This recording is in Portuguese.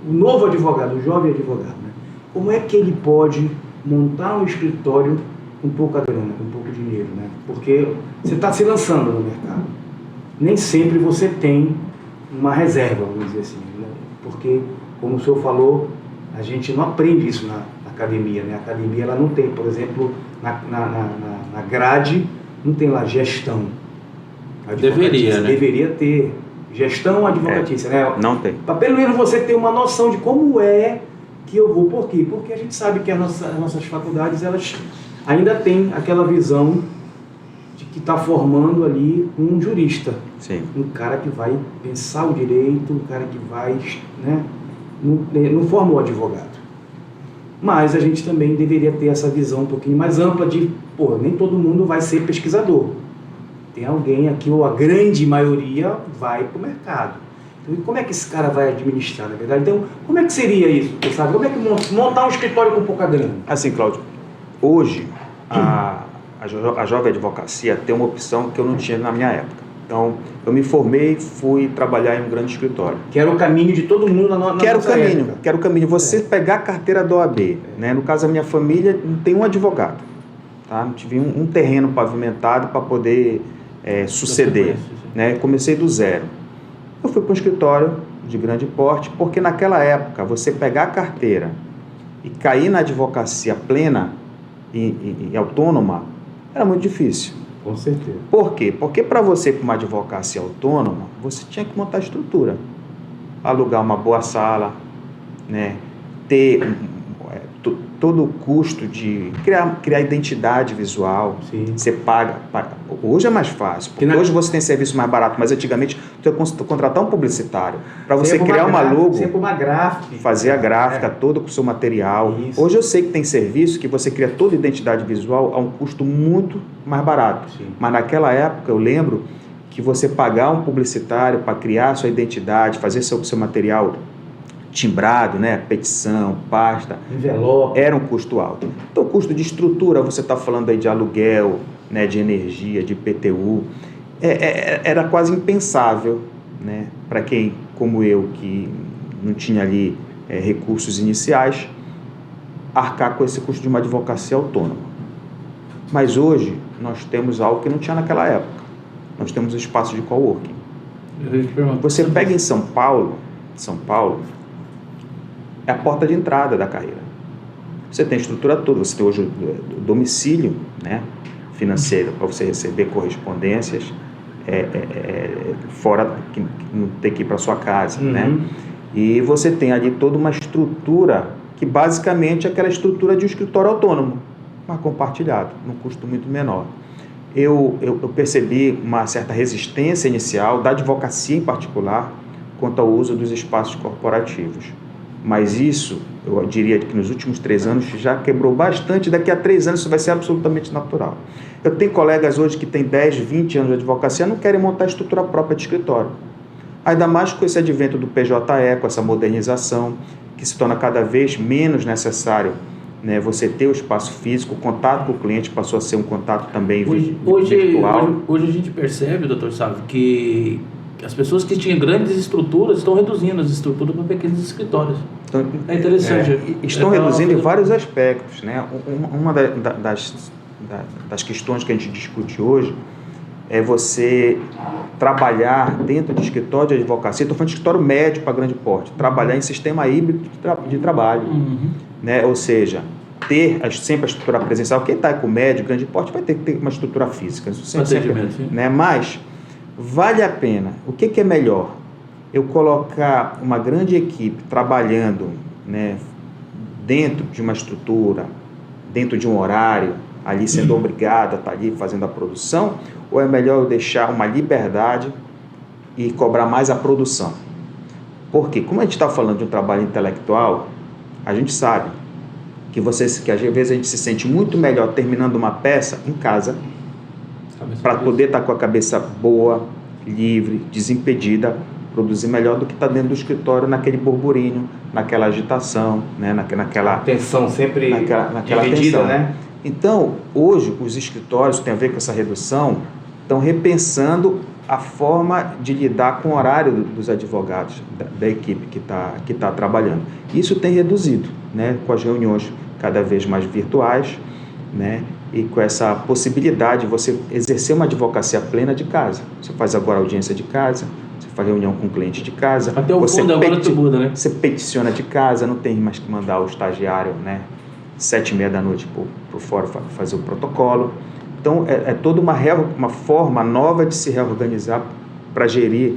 o novo advogado, o jovem advogado, né? Como é que ele pode montar um escritório com pouca grana, com pouco dinheiro, né? Porque você está se lançando no mercado. Nem sempre você tem uma reserva, vamos dizer assim, né? Porque, como o senhor falou, a gente não aprende isso na academia, né? A academia, ela não tem, por exemplo, na grade, não tem lá gestão. Deveria, né? Deveria ter gestão advocatícia, né? Não tem. Para pelo menos você ter uma noção de como é que eu vou. Por quê? Porque a gente sabe que as nossas faculdades, elas ainda têm aquela visão de que está formando ali um jurista. Sim. Um cara que vai pensar o direito, um cara que vai, né? Não forma o advogado. Mas a gente também deveria ter essa visão um pouquinho mais ampla de, nem todo mundo vai ser pesquisador. Tem alguém aqui, ou a grande maioria, vai para o mercado. Então, como é que esse cara vai administrar, na verdade? Então, como é que seria isso, você sabe? Como é que montar um escritório com pouca grana? Assim, Cláudio, hoje a jovem advocacia tem uma opção que eu não tinha na minha época. Então, eu me formei, fui trabalhar em um grande escritório. Que era o caminho de todo mundo na nossa época. Que era o caminho. Você pegar a carteira da OAB, né? No caso da minha família, não tem um advogado. Tá? Não tive um terreno pavimentado para poder suceder. Né? Comecei do zero. Eu fui para um escritório de grande porte, porque naquela época, você pegar a carteira e cair na advocacia plena e autônoma, era muito difícil. Com certeza. Por quê? Porque para você, para uma advocacia autônoma, você tinha que montar a estrutura. Alugar uma boa sala, né? Ter todo o custo de criar identidade visual. Sim. Você paga. Hoje é mais fácil, porque hoje você tem serviço mais barato, mas antigamente você ia contratar um publicitário para você criar uma logo, uma gráfica, fazer a gráfica toda com o seu material. Isso. Hoje eu sei que tem serviço que você cria toda a identidade visual a um custo muito mais barato. Sim. Mas naquela época eu lembro que você pagar um publicitário para criar a sua identidade, fazer seu material timbrado, né, petição, pasta, envelope, era um custo alto. Então, o custo de estrutura, você está falando aí de aluguel, né, de energia, de IPTU, era quase impensável, né, para quem, como eu, que não tinha ali recursos iniciais, arcar com esse custo de uma advocacia autônoma. Mas hoje, nós temos algo que não tinha naquela época. Nós temos espaço de coworking. Você pega em São Paulo, é a porta de entrada da carreira. Você tem a estrutura toda, você tem hoje o domicílio, né, financeiro para você receber correspondências, fora que não tem que ir para sua casa, né? E você tem ali toda uma estrutura que basicamente é aquela estrutura de um escritório autônomo, mas compartilhado, num custo muito menor. Eu percebi uma certa resistência inicial da advocacia em particular quanto ao uso dos espaços corporativos. Mas isso, eu diria que nos últimos 3 anos já quebrou bastante. Daqui a 3 anos isso vai ser absolutamente natural. Eu tenho colegas hoje que têm 10, 20 anos de advocacia e não querem montar a estrutura própria de escritório. Ainda mais com esse advento do PJE, com essa modernização, que se torna cada vez menos necessário, né, você ter o espaço físico, o contato com o cliente passou a ser um contato também virtual. Hoje a gente percebe, doutor Sávio, que as pessoas que tinham grandes estruturas estão reduzindo as estruturas para pequenos escritórios. Então, é interessante. Estão reduzindo em vários aspectos, né? Uma das questões que a gente discute hoje é você trabalhar dentro de escritório de advocacia, estou falando de escritório médio para grande porte, trabalhar em sistema híbrido de trabalho, né? Ou seja, ter sempre a estrutura presencial. Quem está com médio, grande porte vai ter que ter uma estrutura física, sempre, né? Mas vale a pena. O que é melhor? Eu colocar uma grande equipe trabalhando, né, dentro de uma estrutura, dentro de um horário, ali sendo obrigado a estar ali fazendo a produção, ou é melhor eu deixar uma liberdade e cobrar mais a produção? Porque, como a gente está falando de um trabalho intelectual, a gente sabe que às vezes a gente se sente muito melhor terminando uma peça em casa, para poder estar com a cabeça boa, livre, desimpedida, produzir melhor do que estar dentro do escritório naquele burburinho, naquela agitação, né? naquela tensão sempre naquela dividida, tensão, né? Então, hoje, os escritórios, tem a ver com essa redução, estão repensando a forma de lidar com o horário dos advogados, da equipe que tá trabalhando. Isso tem reduzido, né, com as reuniões cada vez mais virtuais, né, e com essa possibilidade de você exercer uma advocacia plena de casa. Você faz agora audiência de casa, você faz reunião com o cliente de casa. Até o fundo agora tu muda, né? Você peticiona de casa, não tem mais que mandar o estagiário, né, 7h30 da noite para o fórum fazer o protocolo. Então, é toda uma forma nova de se reorganizar para gerir